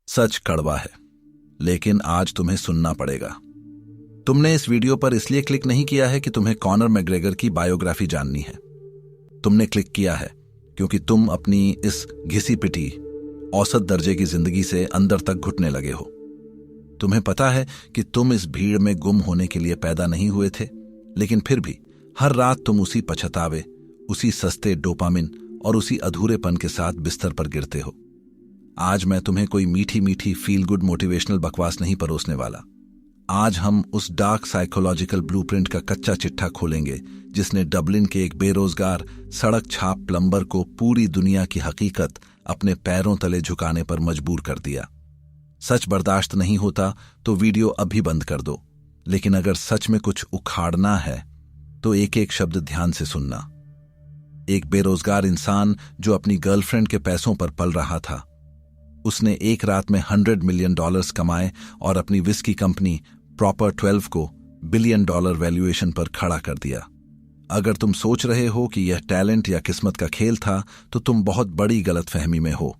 सच कड़वा है, लेकिन आज तुम्हें सुनना पड़ेगा। तुमने इस वीडियो पर इसलिए क्लिक नहीं किया है कि तुम्हें कॉनर मैकग्रेगर की बायोग्राफी जाननी है। तुमने क्लिक किया है क्योंकि तुम अपनी इस घिसी पिटी औसत दर्जे की जिंदगी से अंदर तक घुटने लगे हो। तुम्हें पता है कि तुम इस भीड़ में गुम होने के लिए पैदा नहीं हुए थे, लेकिन फिर भी हर रात तुम उसी पछतावे, उसी सस्ते डोपामिन और उसी अधूरेपन के साथ बिस्तर पर गिरते हो। आज मैं तुम्हें कोई मीठी मीठी फील गुड मोटिवेशनल बकवास नहीं परोसने वाला। आज हम उस डार्क साइकोलॉजिकल ब्लूप्रिंट का कच्चा चिट्ठा खोलेंगे जिसने डबलिन के एक बेरोजगार सड़क छाप प्लम्बर को पूरी दुनिया की हकीकत अपने पैरों तले झुकाने पर मजबूर कर दिया। सच बर्दाश्त नहीं होता तो वीडियो अभी बंद कर दो, लेकिन अगर सच में कुछ उखाड़ना है तो एक एक शब्द ध्यान से सुनना। एक बेरोजगार इंसान जो अपनी गर्लफ्रेंड के पैसों पर पल रहा था, उसने एक रात में $100 मिलियन कमाए और अपनी विस्की कंपनी प्रॉपर 12 को $1 बिलियन वैल्यूएशन पर खड़ा कर दिया। अगर तुम सोच रहे हो कि यह टैलेंट या किस्मत का खेल था तो तुम बहुत बड़ी गलतफहमी में हो।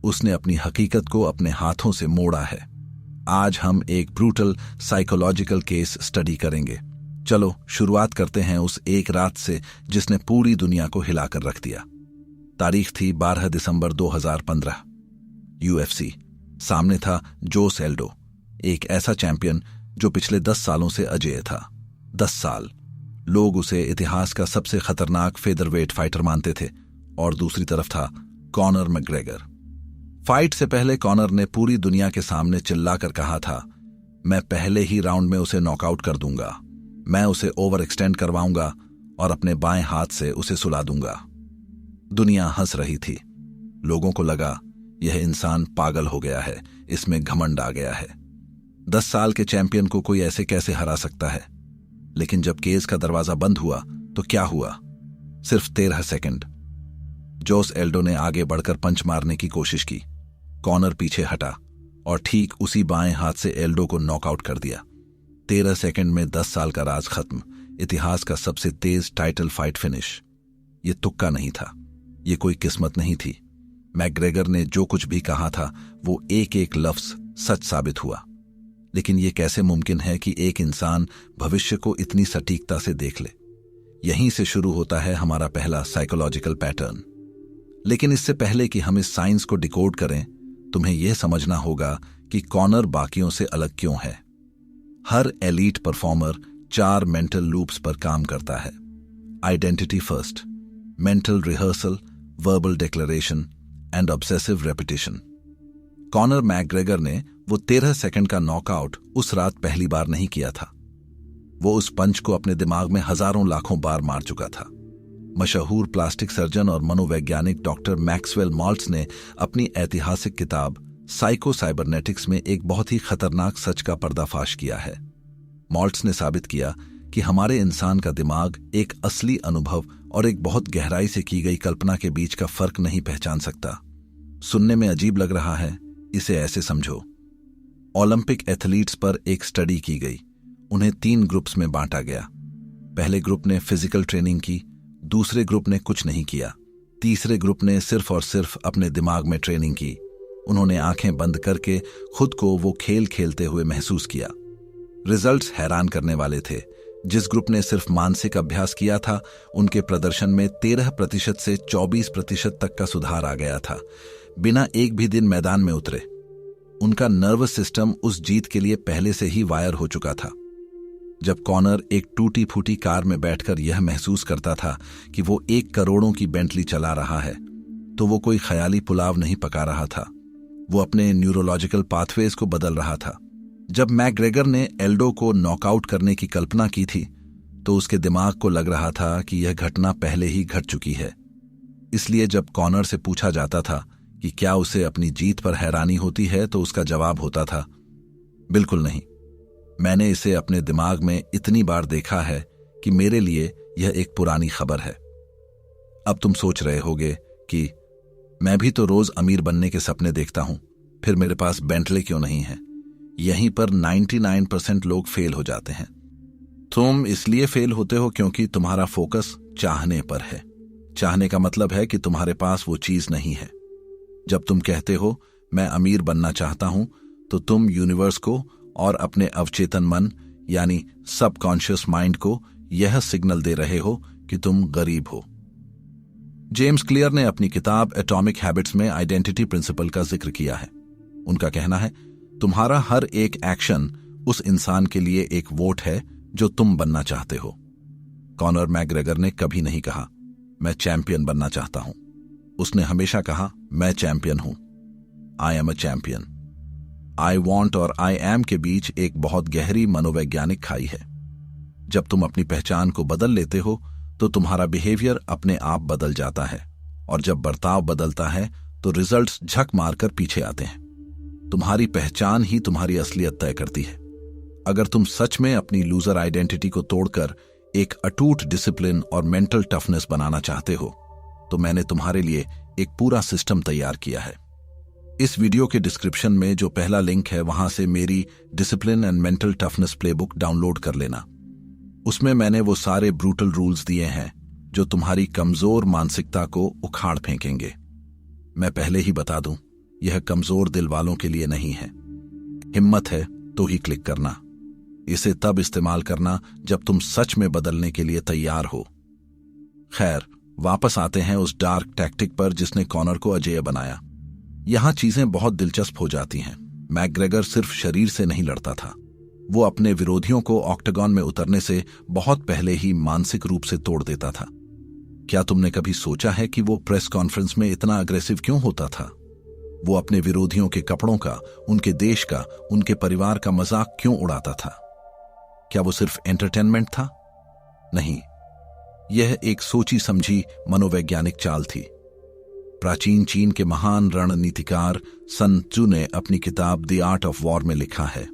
उसने अपनी हकीकत को अपने हाथों से मोड़ा है। आज हम एक ब्रूटल साइकोलॉजिकल केस स्टडी करेंगे। चलो शुरुआत करते हैं उस एक रात से जिसने पूरी दुनिया को हिलाकर रख दिया। तारीख थी 12 दिसंबर 2015। UFC सामने था जोस एल्डो, एक ऐसा चैंपियन जो पिछले 10 सालों से अजेय था। 10 साल लोग उसे इतिहास का सबसे खतरनाक फेदरवेट फाइटर मानते थे। और दूसरी तरफ था कॉनर मैकग्रेगर। फाइट से पहले कॉनर ने पूरी दुनिया के सामने चिल्लाकर कहा था, मैं पहले ही राउंड में उसे नॉकआउट कर दूंगा, मैं उसे ओवर एक्सटेंड करवाऊंगा और अपने बाएं हाथ से उसे सुला दूंगा। दुनिया हंस रही थी। लोगों को लगा यह इंसान पागल हो गया है, इसमें घमंड आ गया है। 10 साल के चैंपियन को कोई ऐसे कैसे हरा सकता है। लेकिन जब केज का दरवाजा बंद हुआ तो क्या हुआ? सिर्फ 13 सेकंड। जोस एल्डो ने आगे बढ़कर पंच मारने की कोशिश की। कॉनर पीछे हटा और ठीक उसी बाएं हाथ से एल्डो को नॉकआउट कर दिया। 13 सेकंड में 10 साल का राज खत्म। इतिहास का सबसे तेज टाइटल फाइट फिनिश। ये तुक्का नहीं था, ये कोई किस्मत नहीं थी। मैकग्रेगर ने जो कुछ भी कहा था वो एक एक लफ्ज सच साबित हुआ। लेकिन यह कैसे मुमकिन है कि एक इंसान भविष्य को इतनी सटीकता से देख ले? यहीं से शुरू होता है हमारा पहला साइकोलॉजिकल पैटर्न। लेकिन इससे पहले कि हम इस साइंस को डिकोड करें, तुम्हें यह समझना होगा कि कॉनर बाकियों से अलग क्यों है। हर एलीट परफॉर्मर 4 मेंटल लूप्स पर काम करता है। Identity first, mental rehearsal, verbal declaration and obsessive repetition. Conor McGregor ने वो 13 सेकंड का नॉकआउट उस रात पहली बार नहीं किया था। वो उस पंच को अपने दिमाग में हजारों लाखों बार मार चुका था। मशहूर प्लास्टिक सर्जन और मनोवैज्ञानिक डॉक्टर मैक्सवेल मॉल्ट्स ने अपनी ऐतिहासिक किताब साइको साइबरनेटिक्स में एक बहुत ही खतरनाक सच का पर्दाफाश किया है। मॉल्ट्स ने साबित किया कि हमारे इंसान का दिमाग एक असली अनुभव और एक बहुत गहराई से की गई कल्पना के बीच का फर्क नहीं पहचान सकता। सुनने में अजीब लग रहा है, इसे ऐसे समझो। ओलंपिक एथलीट्स पर एक स्टडी की गई। उन्हें 3 ग्रुप्स में बांटा गया। पहले ग्रुप ने फिजिकल ट्रेनिंग की, दूसरे ग्रुप ने कुछ नहीं किया, तीसरे ग्रुप ने सिर्फ और सिर्फ अपने दिमाग में ट्रेनिंग की। उन्होंने आंखें बंद करके खुद को वो खेल खेलते हुए महसूस किया। रिजल्ट्स हैरान करने वाले थे। जिस ग्रुप ने सिर्फ मानसिक अभ्यास किया था, उनके प्रदर्शन में 13% से 24% तक का सुधार आ गया था, बिना एक भी दिन मैदान में उतरे। उनका नर्वस सिस्टम उस जीत के लिए पहले से ही वायर हो चुका था। जब कॉनर एक टूटी फूटी कार में बैठकर यह महसूस करता था कि वो 1 करोड़ों की बेंटली चला रहा है, तो वो कोई ख्याली पुलाव नहीं पका रहा था, वो अपने न्यूरोलॉजिकल पाथवेज को बदल रहा था। जब मैकग्रेगर ने एल्डो को नॉकआउट करने की कल्पना की थी, तो उसके दिमाग को लग रहा था कि यह घटना पहले ही घट चुकी है। इसलिए जब कॉनर से पूछा जाता था कि क्या उसे अपनी जीत पर हैरानी होती है, तो उसका जवाब होता था, बिल्कुल नहीं। मैंने इसे अपने दिमाग में इतनी बार देखा है कि मेरे लिए यह एक पुरानी खबर है। अब तुम सोच रहे होगे कि मैं भी तो रोज अमीर बनने के सपने देखता हूं, फिर मेरे पास बेंटले क्यों नहीं है? यहीं पर 99% लोग फेल हो जाते हैं। तुम इसलिए फेल होते हो क्योंकि तुम्हारा फोकस चाहने पर है। चाहने का मतलब है कि तुम्हारे पास वो चीज नहीं है। जब तुम कहते हो मैं अमीर बनना चाहता हूं, तो तुम यूनिवर्स को और अपने अवचेतन मन यानी सबकॉन्शियस माइंड को यह सिग्नल दे रहे हो कि तुम गरीब हो। जेम्स क्लियर ने अपनी किताब एटॉमिक हैबिट्स में आइडेंटिटी प्रिंसिपल का जिक्र किया है। उनका कहना है, तुम्हारा हर एक एक्शन उस इंसान के लिए एक वोट है जो तुम बनना चाहते हो। कॉनर मैकग्रेगर ने कभी नहीं कहा, मैं चैंपियन बनना चाहता हूं। उसने हमेशा कहा, मैं चैंपियन हूं। I am a champion. I want और आई एम के बीच एक बहुत गहरी मनोवैज्ञानिक खाई है। जब तुम अपनी पहचान को बदल लेते हो तो तुम्हारा बिहेवियर अपने आप बदल जाता है, और जब बर्ताव बदलता है तो रिजल्ट्स झक मारकर पीछे आते हैं। तुम्हारी पहचान ही तुम्हारी असलियत तय करती है। अगर तुम सच में अपनी लूजर आइडेंटिटी को तोड़कर एक अटूट डिसिप्लिन और मेंटल टफनेस बनाना चाहते हो, तो मैंने तुम्हारे लिए एक पूरा सिस्टम तैयार किया है। इस वीडियो के डिस्क्रिप्शन में जो पहला लिंक है, वहां से मेरी discipline and mental toughness playbook download कर लेना। उसमें मैंने वो सारे ब्रूटल रूल्स दिए हैं जो तुम्हारी कमजोर मानसिकता को उखाड़ फेंकेंगे। मैं पहले ही बता दूं, यह कमजोर दिल वालों के लिए नहीं है। हिम्मत है तो ही क्लिक करना। इसे तब इस्तेमाल करना जब तुम सच में बदलने के लिए तैयार हो। खैर, वापस आते हैं उस डार्क टैक्टिक पर जिसने कॉनर को अजेय बनाया। यहां चीजें बहुत दिलचस्प हो जाती हैं। मैकग्रेगर सिर्फ शरीर से नहीं लड़ता था, वो अपने विरोधियों को ऑक्टागन में उतरने से बहुत पहले ही मानसिक रूप से तोड़ देता था। क्या तुमने कभी सोचा है कि वो प्रेस कॉन्फ्रेंस में इतना अग्रेसिव क्यों होता था? वो अपने विरोधियों के कपड़ों का, उनके देश का, उनके परिवार का मजाक क्यों उड़ाता था? क्या वो सिर्फ एंटरटेनमेंट था? नहीं, यह एक सोची समझी मनोवैज्ञानिक चाल थी। प्राचीन चीन के महान रणनीतिकार सन त्सू ने अपनी किताब द आर्ट ऑफ वॉर में लिखा है,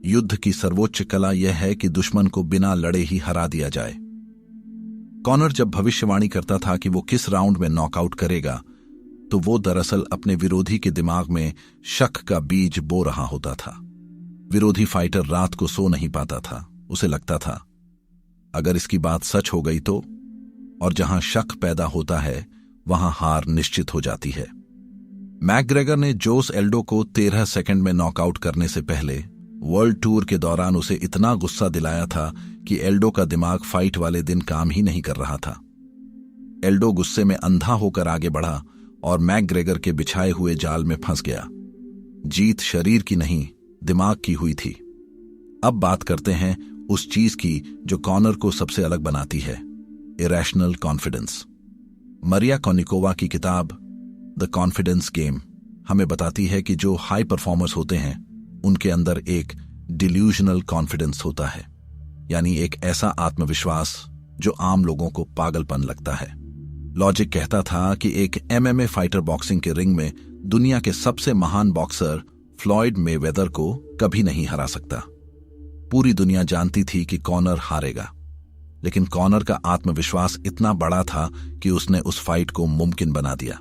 युद्ध की सर्वोच्च कला यह है कि दुश्मन को बिना लड़े ही हरा दिया जाए। कॉनर जब भविष्यवाणी करता था कि वो किस राउंड में नॉकआउट करेगा, तो वो दरअसल अपने विरोधी के दिमाग में शक का बीज बो रहा होता था। विरोधी फाइटर रात को सो नहीं पाता था। उसे लगता था, अगर इसकी बात सच हो गई तो, और जहां शक पैदा होता है वहां हार निश्चित हो जाती है। मैकग्रेगर ने जोस एल्डो को 13 सेकंड में नॉकआउट करने से पहले वर्ल्ड टूर के दौरान उसे इतना गुस्सा दिलाया था कि एल्डो का दिमाग फाइट वाले दिन काम ही नहीं कर रहा था। एल्डो गुस्से में अंधा होकर आगे बढ़ा और मैकग्रेगर के बिछाए हुए जाल में फंस गया। जीत शरीर की नहीं, दिमाग की हुई थी। अब बात करते हैं उस चीज की जो कॉनर को सबसे अलग बनाती है, इरेशनल कॉन्फिडेंस। मरिया कॉनिकोवा की किताब द कॉन्फिडेंस गेम हमें बताती है कि जो हाई परफॉर्मर्स होते हैं उनके अंदर एक डिल्यूजनल कॉन्फिडेंस होता है, यानी एक ऐसा आत्मविश्वास जो आम लोगों को पागलपन लगता है। लॉजिक कहता था कि एक एमएमए फाइटर बॉक्सिंग के रिंग में दुनिया के सबसे महान बॉक्सर फ्लॉयड मेवेदर को कभी नहीं हरा सकता। पूरी दुनिया जानती थी कि कॉनर हारेगा, लेकिन कॉनर का आत्मविश्वास इतना बड़ा था कि उसने उस फाइट को मुमकिन बना दिया।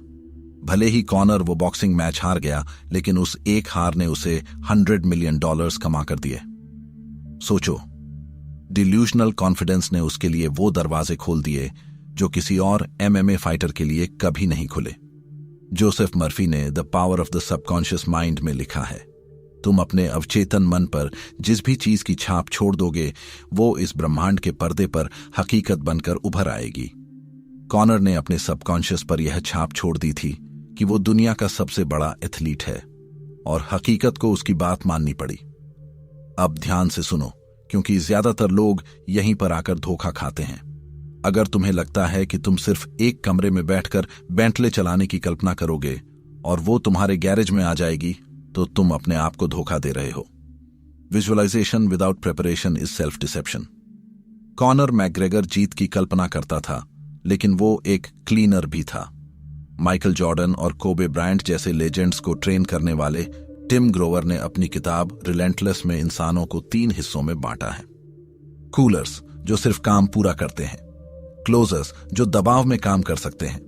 भले ही कॉनर वो बॉक्सिंग मैच हार गया, लेकिन उस एक हार ने उसे $100 मिलियन कमा कर दिए। सोचो, डिल्यूजनल कॉन्फिडेंस ने उसके लिए वो दरवाजे खोल दिए जो किसी और एमएमए फाइटर के लिए कभी नहीं खुले। जोसेफ मर्फी ने the power of the subconscious mind में लिखा है, तुम अपने अवचेतन मन पर जिस भी चीज की छाप छोड़ दोगे, वो इस ब्रह्मांड के पर्दे पर हकीकत बनकर उभर आएगी। कॉनर ने अपने सबकॉन्शियस पर यह छाप छोड़ दी थी कि वो दुनिया का सबसे बड़ा एथलीट है, और हकीकत को उसकी बात माननी पड़ी। अब ध्यान से सुनो, क्योंकि ज्यादातर लोग यहीं पर आकर धोखा खाते हैं। अगर तुम्हें लगता है कि तुम सिर्फ एक कमरे में बैठकर बेंटले चलाने की कल्पना करोगे और वो तुम्हारे गैरेज में आ जाएगी, तो तुम अपने आप को धोखा दे रहे हो। Visualisation without preparation is self deception. Conor McGregor जीत की कल्पना करता था, लेकिन वो एक क्लीनर भी था। माइकल जॉर्डन और कोबे ब्रायंट जैसे लेजेंड्स को ट्रेन करने वाले टिम ग्रोवर ने अपनी किताब रिलेंटलेस में इंसानों को 3 हिस्सों में बांटा है। कूलर्स, जो सिर्फ काम पूरा करते हैं। क्लोजर्स, जो दबाव में काम कर सकते हैं।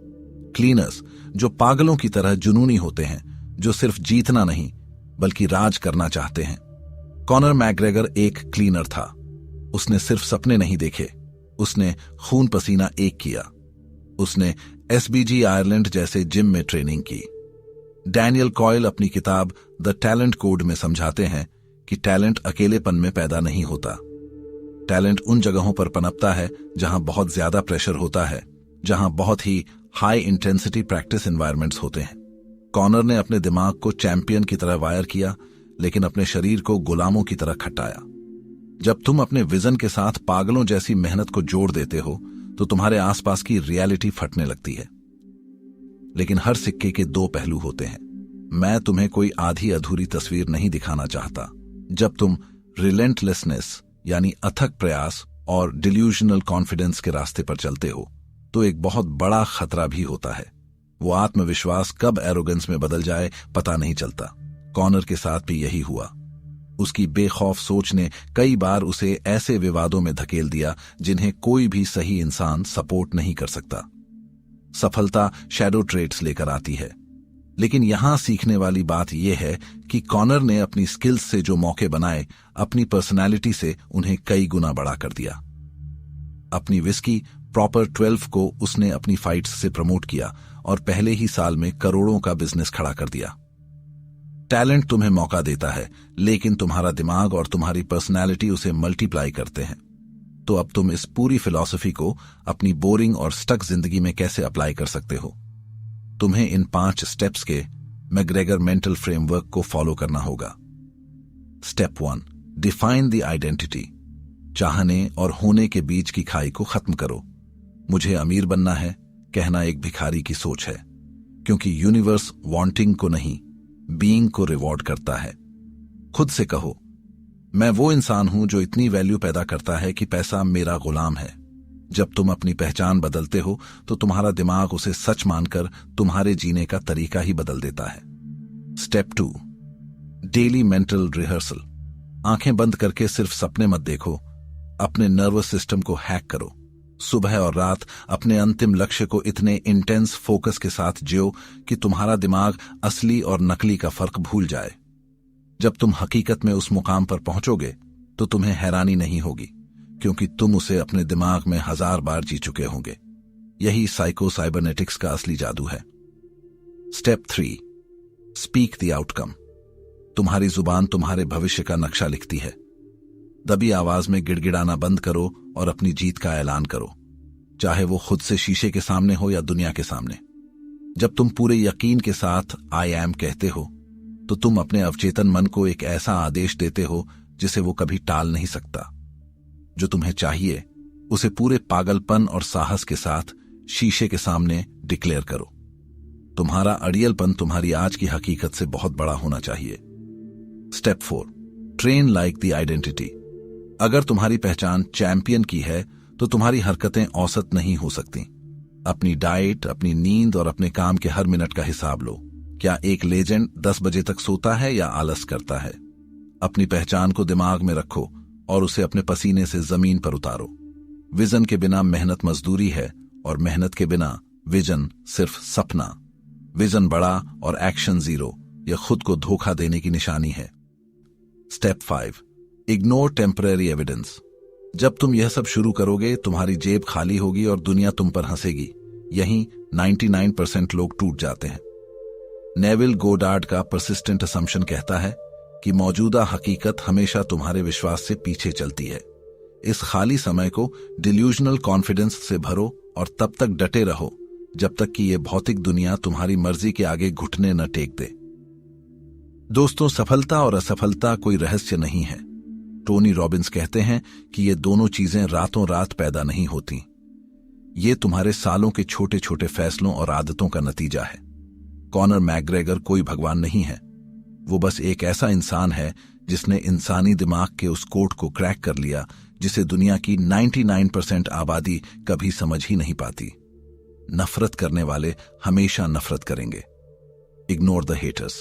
क्लीनर्स, जो पागलों की तरह जुनूनी होते हैं, जो सिर्फ जीतना नहीं बल्कि राज करना चाहते हैं। कॉनर मैकग्रेगर एक क्लीनर था। उसने सिर्फ सपने नहीं देखे, उसने खून पसीना एक किया। उसने एसबीजी आयरलैंड जैसे जिम में ट्रेनिंग की। डैनियल कॉयल अपनी किताब द टैलेंट कोड में समझाते हैं कि टैलेंट अकेलेपन में पैदा नहीं होता। टैलेंट उन जगहों पर पनपता है जहां बहुत ज्यादा प्रेशर होता है, जहां बहुत ही हाई इंटेंसिटी प्रैक्टिस एनवायरनमेंट्स होते हैं। कॉनर ने अपने दिमाग को चैंपियन की तरह वायर किया, लेकिन अपने शरीर को गुलामों की तरह खटाया। जब तुम अपने विजन के साथ पागलों जैसी मेहनत को जोड़ देते हो तो तुम्हारे आसपास की रियलिटी फटने लगती है। लेकिन हर सिक्के के दो पहलू होते हैं। मैं तुम्हें कोई आधी अधूरी तस्वीर नहीं दिखाना चाहता। जब तुम रिलेंटलेसनेस यानी अथक प्रयास और डिल्यूजनल कॉन्फिडेंस के रास्ते पर चलते हो तो एक बहुत बड़ा खतरा भी होता है। वो आत्मविश्वास कब एरोगेंस में बदल जाए पता नहीं चलता। कॉनर के साथ भी यही हुआ। उसकी बेखौफ सोच ने कई बार उसे ऐसे विवादों में धकेल दिया जिन्हें कोई भी सही इंसान सपोर्ट नहीं कर सकता। सफलता शैडो ट्रेट्स लेकर आती है, लेकिन यहां सीखने वाली बात यह है कि कॉनर ने अपनी स्किल्स से जो मौके बनाए, अपनी पर्सनैलिटी से उन्हें कई गुना बड़ा कर दिया। अपनी विस्की प्रॉपर 12 को उसने अपनी फाइट्स से प्रमोट किया और पहले ही साल में करोड़ों का बिजनेस खड़ा कर दिया। टैलेंट तुम्हें मौका देता है, लेकिन तुम्हारा दिमाग और तुम्हारी पर्सनैलिटी उसे मल्टीप्लाई करते हैं। तो अब तुम इस पूरी फिलॉसफी को अपनी बोरिंग और स्टक जिंदगी में कैसे अप्लाई कर सकते हो? तुम्हें इन 5 स्टेप्स के मैग्रेगर मेंटल फ्रेमवर्क को फॉलो करना होगा। Step 1, define the identity. चाहने और होने के बीच की खाई को खत्म करो। मुझे अमीर बनना है कहना एक भिखारी की सोच है, क्योंकि यूनिवर्स वांटिंग को नहीं, बीइंग को रिवॉर्ड करता है। खुद से कहो, मैं वो इंसान हूं जो इतनी वैल्यू पैदा करता है कि पैसा मेरा गुलाम है। जब तुम अपनी पहचान बदलते हो तो तुम्हारा दिमाग उसे सच मानकर तुम्हारे जीने का तरीका ही बदल देता है। Step 2, daily mental rehearsal. आंखें बंद करके सिर्फ सपने मत देखो, अपने नर्वस सिस्टम को हैक करो। सुबह और रात अपने अंतिम लक्ष्य को इतने इंटेंस फोकस के साथ जियो कि तुम्हारा दिमाग असली और नकली का फर्क भूल जाए। जब तुम हकीकत में उस मुकाम पर पहुंचोगे तो तुम्हें हैरानी नहीं होगी, क्योंकि तुम उसे अपने दिमाग में 1000 बार जी चुके होंगे। यही साइको साइबरनेटिक्स का असली जादू है। Step 3, speak the outcome. तुम्हारी जुबान तुम्हारे भविष्य का नक्शा लिखती है। दबी आवाज में गिड़गिड़ाना बंद करो और अपनी जीत का ऐलान करो, चाहे वो खुद से शीशे के सामने हो या दुनिया के सामने। जब तुम पूरे यकीन के साथ आई एम कहते हो तो तुम अपने अवचेतन मन को एक ऐसा आदेश देते हो जिसे वो कभी टाल नहीं सकता। जो तुम्हें चाहिए उसे पूरे पागलपन और साहस के साथ शीशे के सामने डिक्लेयर करो। तुम्हारा अड़ियलपन तुम्हारी आज की हकीकत से बहुत बड़ा होना चाहिए। Step 4, train like the identity. अगर तुम्हारी पहचान चैंपियन की है तो तुम्हारी हरकतें औसत नहीं हो सकती। अपनी डाइट, अपनी नींद और अपने काम के हर मिनट का हिसाब लो। क्या एक लेजेंड 10 बजे तक सोता है या आलस करता है? अपनी पहचान को दिमाग में रखो और उसे अपने पसीने से जमीन पर उतारो। विजन के बिना मेहनत मजदूरी है और मेहनत के बिना विजन सिर्फ सपना। विजन बड़ा और एक्शन 0, यह खुद को धोखा देने की निशानी है। Step 5, ignore temporary evidence. जब तुम यह सब शुरू करोगे तुम्हारी जेब खाली होगी और दुनिया तुम पर हंसेगी। यहीं 99% लोग टूट जाते हैं। नेविल गोडार्ड का परसिस्टेंट असम्पशन कहता है कि मौजूदा हकीकत हमेशा तुम्हारे विश्वास से पीछे चलती है। इस खाली समय को डिल्यूजनल कॉन्फिडेंस से भरो और तब तक डटे रहो जब तक कि यह भौतिक दुनिया तुम्हारी मर्जी के आगे घुटने न टेक दे। दोस्तों, सफलता और असफलता कोई रहस्य नहीं है। टोनी रॉबिन्स कहते हैं कि ये दोनों चीजें रातों रात पैदा नहीं होती। ये तुम्हारे सालों के छोटे छोटे फैसलों और आदतों का नतीजा है। कॉनर मैग्रेगर कोई भगवान नहीं है। वो बस एक ऐसा इंसान है जिसने इंसानी दिमाग के उस कोड को क्रैक कर लिया जिसे दुनिया की 99% आबादी कभी समझ ही नहीं पाती। नफरत करने वाले हमेशा नफरत करेंगे। Ignore the haters.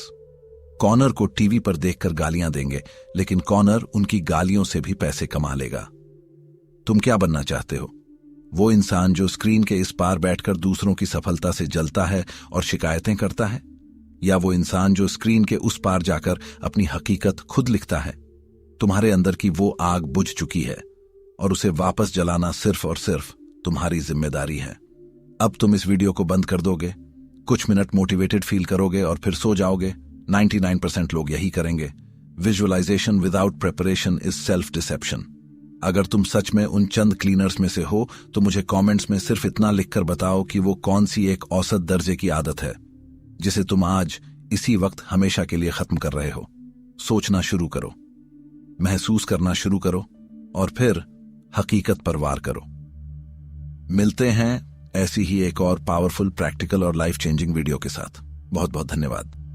कॉनर को टीवी पर देखकर गालियां देंगे, लेकिन कॉनर उनकी गालियों से भी पैसे कमा लेगा। तुम क्या बनना चाहते हो? वो इंसान जो स्क्रीन के इस पार बैठकर दूसरों की सफलता से जलता है और शिकायतें करता है, या वो इंसान जो स्क्रीन के उस पार जाकर अपनी हकीकत खुद लिखता है? तुम्हारे अंदर की वो आग बुझ चुकी है और उसे वापस जलाना सिर्फ और सिर्फ तुम्हारी जिम्मेदारी है। अब तुम इस वीडियो को बंद कर दोगे, कुछ मिनट मोटिवेटेड फील करोगे और फिर सो जाओगे। 99% लोग यही करेंगे। Visualisation without preparation is self deception. अगर तुम सच में उन चंद क्लीनर्स में से हो तो मुझे कमेंट्स में सिर्फ इतना लिखकर बताओ कि वो कौन सी एक औसत दर्जे की आदत है जिसे तुम आज इसी वक्त हमेशा के लिए खत्म कर रहे हो। सोचना शुरू करो, महसूस करना शुरू करो और फिर हकीकत पर वार करो। मिलते हैं ऐसी ही एक और पावरफुल, प्रैक्टिकल और लाइफ चेंजिंग वीडियो के साथ। बहुत बहुत धन्यवाद।